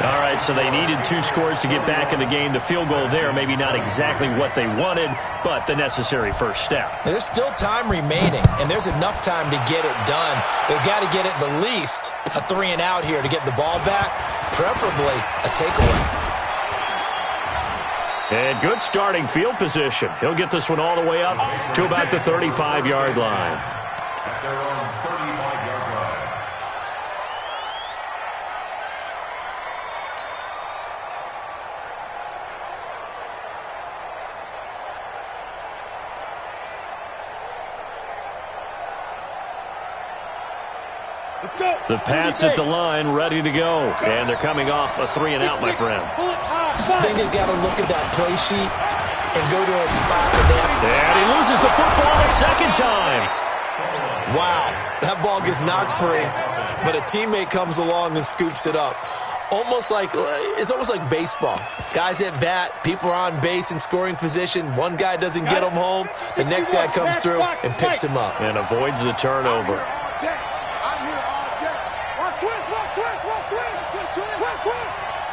All right, so they needed 2 scores to get back in the game. The field goal there, maybe not exactly what they wanted, but the necessary first step. There's still time remaining, and there's enough time to get it done. They've got to get at the least a 3 and out here to get the ball back, preferably a takeaway. And good starting field position. He'll get this one all the way up to about the 35-yard line. At their own 35-yard line. Let's go. The Pats at the line, ready to go. And they're coming off a 3 and out, my friend. I think they've got to look at that play sheet and go to a spot that they have. And he loses the football a second time. Wow, that ball gets knocked free, but a teammate comes along and scoops it up. It's almost like baseball. Guys at bat, people are on base in scoring position. One guy doesn't get him home. The next guy comes through and picks him up. And avoids the turnover.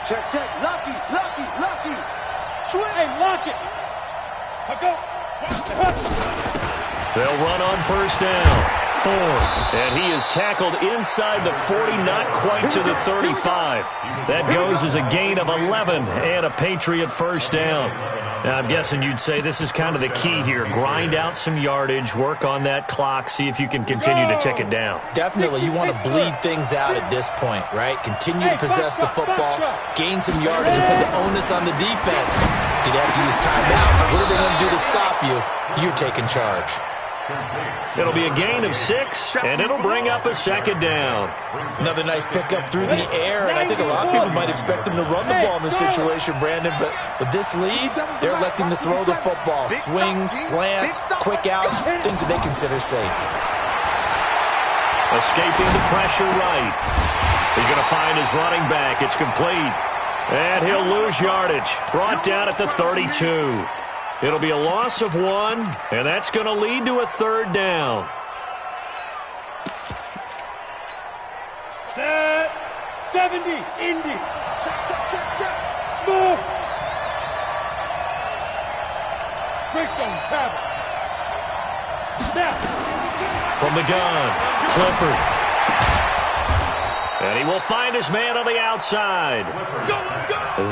Check. Lucky. Swing. Hey, lock it. Go. They'll run on first down. Ford. And he is tackled inside the 40, not quite to the 35. That goes as a gain of 11 and a Patriot first down. Now, I'm guessing you'd say this is kind of the key here. Grind out some yardage, work on that clock, see if you can continue to tick it down. Definitely, you want to bleed things out at this point, right? Continue to possess the football, gain some yardage, and put the onus on the defense. Do they have to use timeouts? What are they going to do to stop you? You're taking charge. It'll be a gain of 6, and it'll bring up a second down. Another nice pickup through the air, and I think a lot of people might expect them to run the ball in this situation, Brandon, but with this lead, they're electing to throw the football. Swings, slants, quick outs, things that they consider safe. Escaping the pressure right. He's going to find his running back. It's complete. And he'll lose yardage. Brought down at the 32. It'll be a loss of 1, and that's going to lead to a third down. Set. 70. Indy. Check. Smooth. Bridgestone travel. Snap. From the gun, Clifford. And he will find his man on the outside.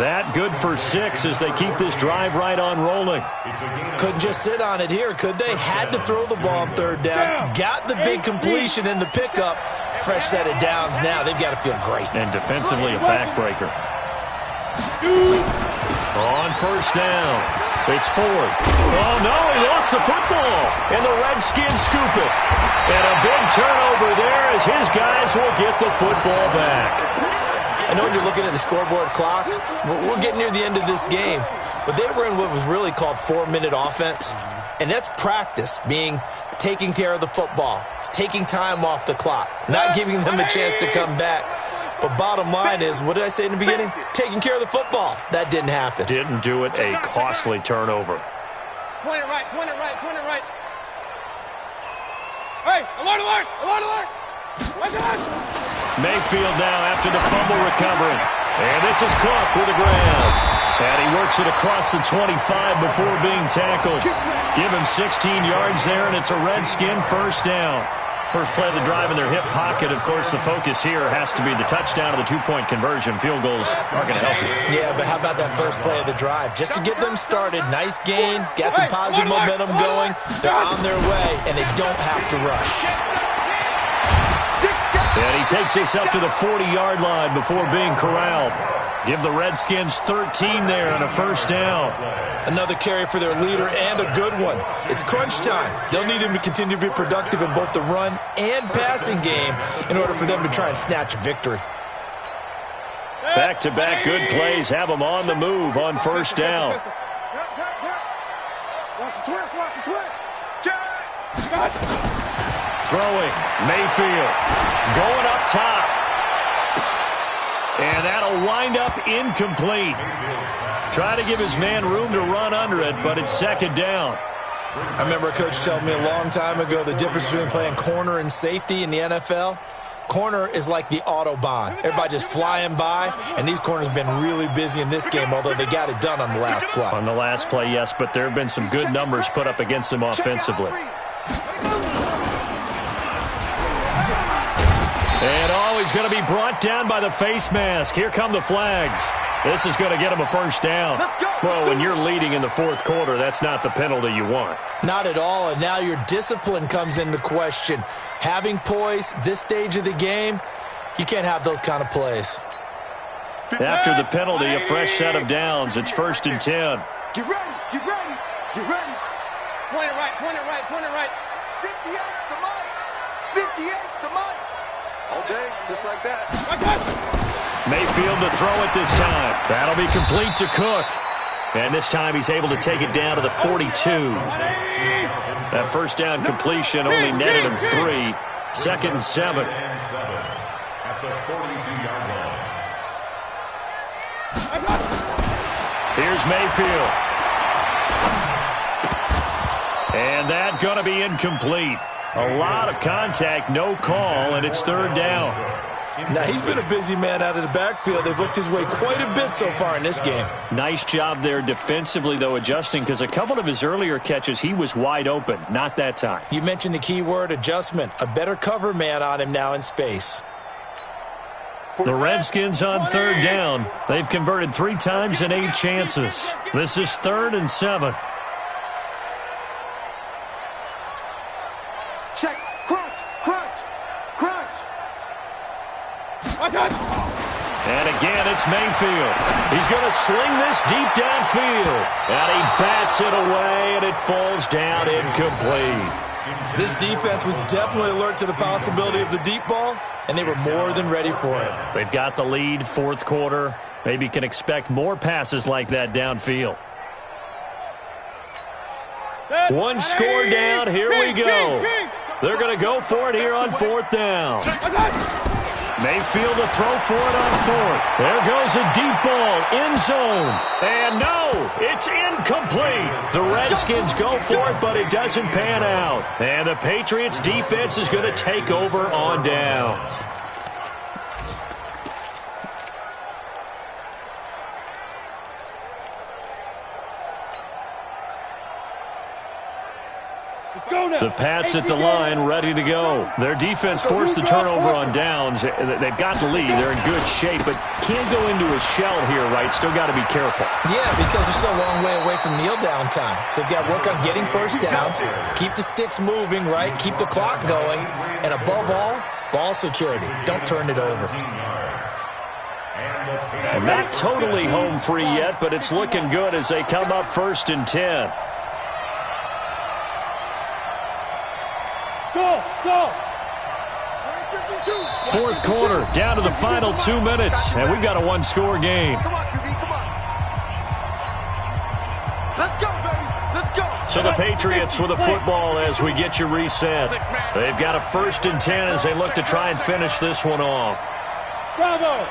That good for 6 as they keep this drive right on rolling. Couldn't just sit on it here, could they? Had to throw the ball on third down. Got the big completion in the pickup. Fresh set of downs now. They've got to feel great. And defensively a backbreaker. On first down, it's Ford. Oh, no, he lost the football. And the Redskins scoop it. And a big turnover there as his guys will get the football back. I know when you're looking at the scoreboard clocks, we're getting near the end of this game, but they were in what was really called 4-minute offense, and that's practice, being taking care of the football, taking time off the clock, not giving them a chance to come back. But bottom line is, what did I say in the beginning? Taking care of the football. That didn't happen. Didn't do it, a costly turnover. Point it right, point it right, point it right. Hey, alert, alert, alert, alert. Watch out. Mayfield now after the fumble recovery. And this is Cook with the grab. And he works it across the 25 before being tackled. Give him 16 yards there, and it's a Redskin first down. First play of the drive in their hip pocket. Of course, the focus here has to be the touchdown of the two-point conversion. Field goals aren't going to help you. Yeah, but how about that first play of the drive? Just to get them started, nice gain, got some positive momentum going. They're on their way, and they don't have to rush. And he takes this up to the 40-yard line before being corralled. Give the Redskins 13 there on a first down. Another carry for their leader and a good one. It's crunch time. They'll need him to continue to be productive in both the run and passing game in order for them to try and snatch a victory. Back-to-back good plays have them on the move on first down. Watch the twist, watch the twist. Throwing, Mayfield, going up top. And that'll wind up incomplete. Try to give his man room to run under it, but it's second down. I remember a coach telling me a long time ago the difference between playing corner and safety in the NFL. Corner is like the Autobahn. Everybody just flying by, and these corners have been really busy in this game, although they got it done on the last play. On the last play, yes, but there have been some good numbers put up against them offensively. And he's going to be brought down by the face mask. Here come the flags. This is going to get him a first down. Well, when you're leading in the fourth quarter, that's not the penalty you want. Not at all, and now your discipline comes into question. Having poise this stage of the game, you can't have those kind of plays. After the penalty, a fresh set of downs. It's 1st and 10. Get ready, get ready, get ready. Point it right, point it right, point it right. 58's the money. 58's the money. All day, just like that. Mayfield to throw it this time. That'll be complete to Cook. And this time he's able to take it down to the 42. That first down completion only netted him 3. 2nd and 7. At the 42-yard line. Here's Mayfield. And that going to be incomplete. A lot of contact, no call, and it's 3rd down. Now, he's been a busy man out of the backfield. They've looked his way quite a bit so far in this game. Nice job there defensively, though, adjusting, because a couple of his earlier catches, he was wide open. Not that time. You mentioned the key word, adjustment. A better cover man on him now in space. The Redskins on 3rd down. They've converted 3 times in 8 chances. This is 3rd and 7. Check, crunch, crunch, crunch. And again, it's Mayfield. He's going to sling this deep downfield. And he bats it away, and it falls down incomplete. This defense was definitely alert to the possibility of the deep ball, and they were more than ready for it. They've got the lead, 4th quarter. Maybe can expect more passes like that downfield. One score down. Here we go. They're going to go for it here on 4th down. Mayfield to throw for it on 4th. There goes a deep ball, end zone. And no, it's incomplete. The Redskins go for it, but it doesn't pan out. And the Patriots defense is going to take over on downs. The Pats at the line, ready to go. Their defense forced the turnover on downs. They've got the lead. They're in good shape, but can't go into a shell here, right? Still got to be careful. Yeah, because they're still a long way away from kneel down time. So they've got to work on getting first downs, keep the sticks moving, right? Keep the clock going. And above all, ball security. Don't turn it over. And the Not totally home free yet, but it's looking good as they come up 1st and 10. Go. Fourth quarter, down to the final 2 minutes, and we've got a one-score game. Come on, QB, come on. Let's go, baby. Let's go. So the Patriots with a football as we get you reset. They've got a 1st and 10 as they look to try and finish this one off. Bravo.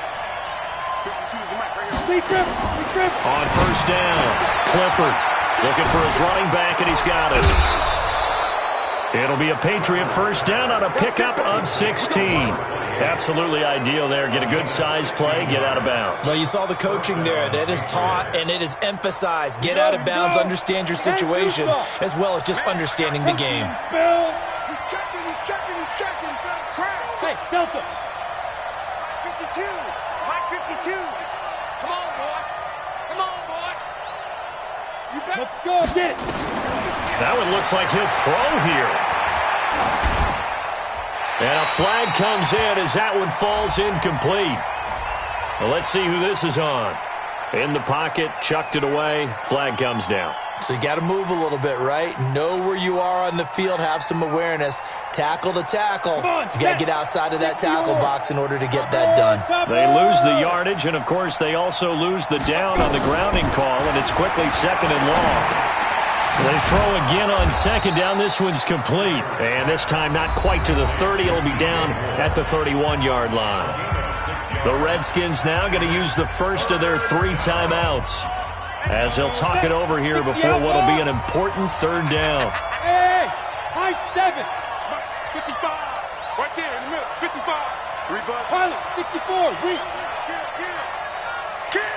On 1st down, Clifford looking for his running back, and he's got it. It'll be a Patriot 1st down on a pickup of 16. Absolutely ideal there. Get a good size play, get out of bounds. Well, you saw the coaching there. That is taught and it is emphasized. Get out of bounds, understand your situation, as well as just understanding the game. He's checking. Crash. Hey, Delta. 52. Mike 52. Come on, boy. You bet. Let's go. Get it. That one looks like he'll throw here. And a flag comes in as that one falls incomplete. Well, let's see who this is on. In the pocket, chucked it away, flag comes down. So you got to move a little bit, right? Know where you are on the field, have some awareness. Tackle to tackle. You got to get outside of that tackle box in order to get that done. They lose the yardage, and of course they also lose the down on the grounding call, and it's quickly 2nd and long. They throw again on 2nd down. This one's complete. And this time not quite to the 30. It'll be down at the 31-yard line. The Redskins now going to use the first of their 3 timeouts as they'll talk it over here before what will be an important 3rd down. Hey, high 7. 55. Right there in the middle. 55. 3 bucks. Pilot, 64. Weak. Kill.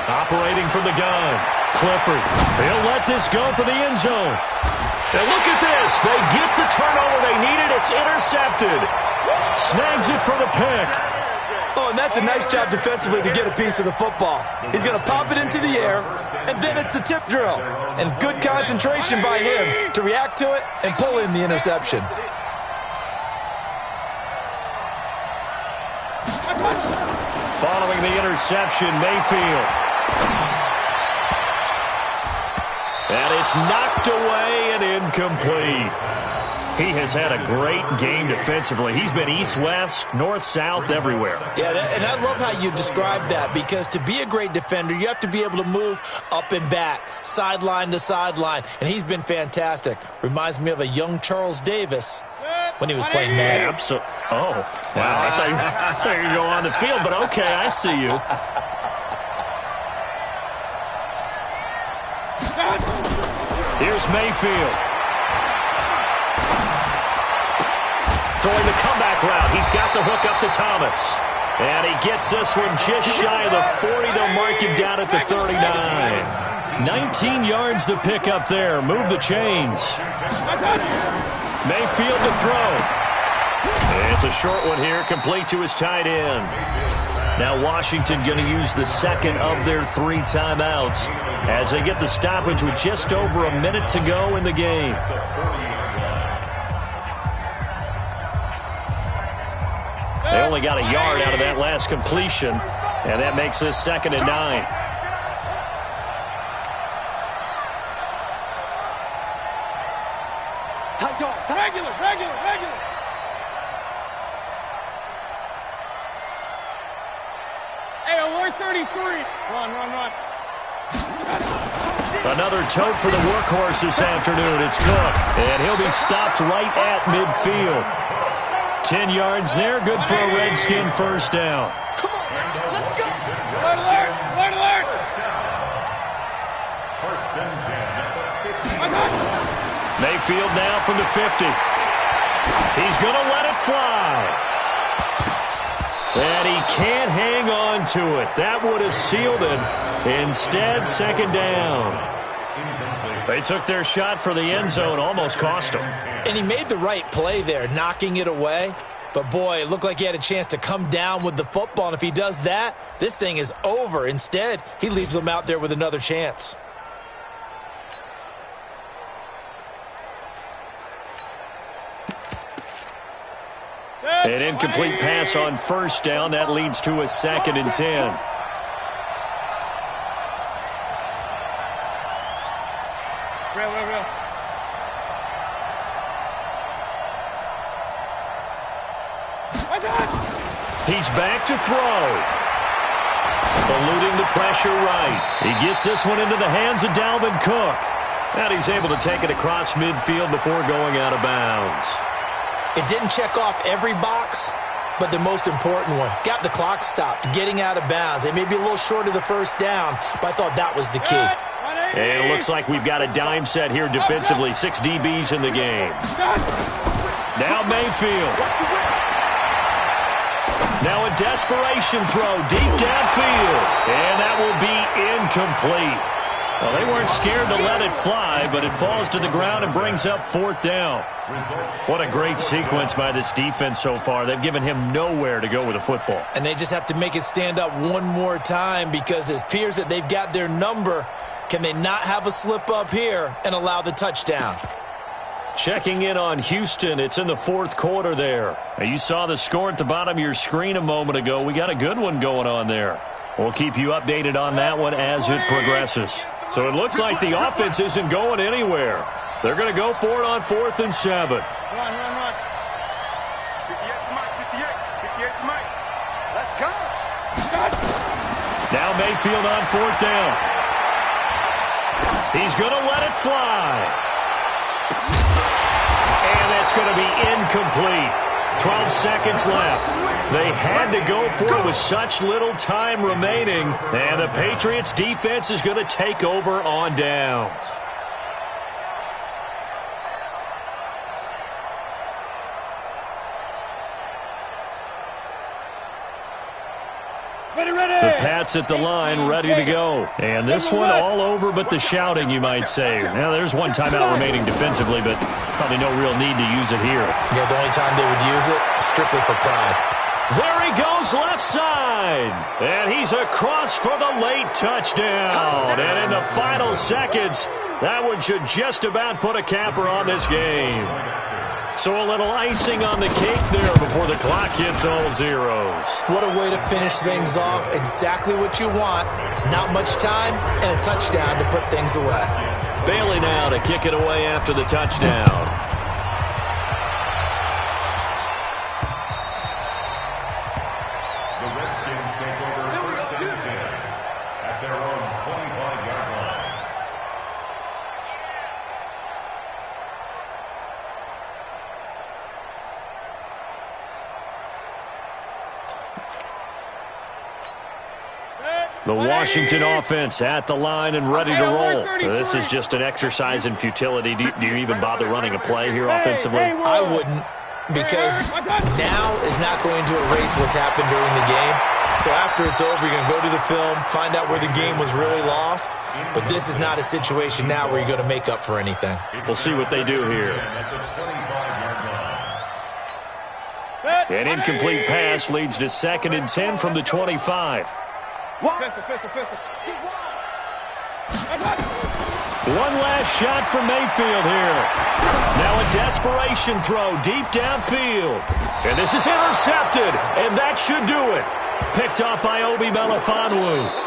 Operating from the gun, Clifford. He'll let this go for the end zone. And look at this. They get the turnover they needed. It's intercepted. Snags it for the pick. Oh, and that's a nice job defensively to get a piece of the football. He's going to pop it into the air, and then it's the tip drill. And good concentration by him to react to it and pull in the interception. Following the interception, Mayfield. And it's knocked away and incomplete. He has had a great game defensively. He's been east-west, north-south, everywhere. Yeah, and I love how you describe that, because to be a great defender, you have to be able to move up and back, sideline to sideline, and he's been fantastic. Reminds me of a young Charles Davis when he was playing Madden. Absolutely. Oh, wow. I thought you could go on the field, but okay, I see you. Here's Mayfield. Throwing the comeback route. He's got the hook up to Thomas. And he gets this one just shy of the 40. They'll mark him down at the 39. 19 yards the pick up there. Move the chains. Mayfield to throw. It's a short one here, complete to his tight end. Now Washington going to use the 2nd of their 3 timeouts as they get the stoppage with just over a minute to go in the game. They only got a yard out of that last completion, and that makes this 2nd and 9. Regular. Hey, alert 33. Run. Another tote for the workhorse this afternoon. It's Cook, and he'll be stopped right at midfield. 10 yards there, good for a Redskin 1st down. Come on, let's go. Alert. First and 10 at the 50. Mayfield now from the 50. He's going to let it fly. And he can't hang on to it. That would have sealed it. Instead, 2nd down. They took their shot for the end zone, almost cost him. And he made the right play there, knocking it away. But, boy, it looked like he had a chance to come down with the football. And if he does that, this thing is over. Instead, he leaves them out there with another chance. An incomplete pass on first down. That leads to a 2nd and 10. Real. He's back to throw. Eluding the pressure right. He gets this one into the hands of Dalvin Cook. And he's able to take it across midfield before going out of bounds. It didn't check off every box, but the most important one. Got the clock stopped, getting out of bounds. It may be a little short of the first down, but I thought that was the key. And it looks like we've got a dime set here defensively. 6 DBs in the game. Now Mayfield. Now a desperation throw deep downfield. And that will be incomplete. Well, they weren't scared to let it fly, but it falls to the ground and brings up 4th down. What a great sequence by this defense so far. They've given him nowhere to go with the football. And they just have to make it stand up one more time because it appears that they've got their number. Can they not have a slip up here and allow the touchdown? Checking in on Houston. It's in the 4th quarter there. Now, you saw the score at the bottom of your screen a moment ago. We got a good one going on there. We'll keep you updated on that one as it progresses. So it looks like the offense isn't going anywhere. They're going to go for it on 4th and 7. Run. 58 to Mike. Let's go. Now Mayfield on 4th down. He's going to let it fly. And that's going to be incomplete. 12 seconds left. They had to go for it with such little time remaining. And the Patriots defense is going to take over on downs. The Pats at the line, ready to go. And this one all over but the shouting, you might say. Now, there's one timeout remaining defensively, but probably no real need to use it here. Yeah, the only time they would use it, strictly for pride. There he goes, left side. And he's across for the late touchdown. And in the final seconds, that one should just about put a capper on this game. So a little icing on the cake there before the clock hits all zeros. What a way to finish things off. Exactly what you want. Not much time and a touchdown to put things away. Bailey now to kick it away after the touchdown. The Redskins take over 1st and 10 at their own 25-yard line. The Washington offense at the line and ready to roll. This is just an exercise in futility. Do you even bother running a play here offensively? I wouldn't, because now is not going to erase what's happened during the game. So after it's over, you're going to go to the film, find out where the game was really lost. But this is not a situation now where you're going to make up for anything. We'll see what they do here. An incomplete pass leads to 2nd and 10 from the 25. Pistol. One last shot for Mayfield here. Now a desperation throw deep downfield. And this is intercepted, and that should do it. Picked off by Obi Melifonwu.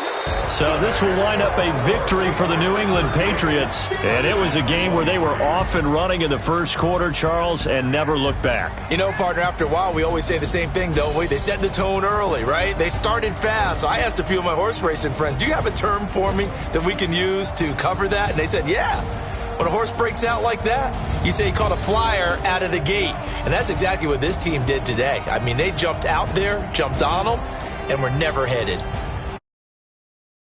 So this will wind up a victory for the New England Patriots. And it was a game where they were off and running in the first quarter, Charles, and never looked back. You know, partner, after a while, we always say the same thing, don't we? They set the tone early, right? They started fast. So I asked a few of my horse racing friends, do you have a term for me that we can use to cover that? And they said, yeah. When a horse breaks out like that, you say he caught a flyer out of the gate. And that's exactly what this team did today. I mean, they jumped out there, jumped on them, and were never headed.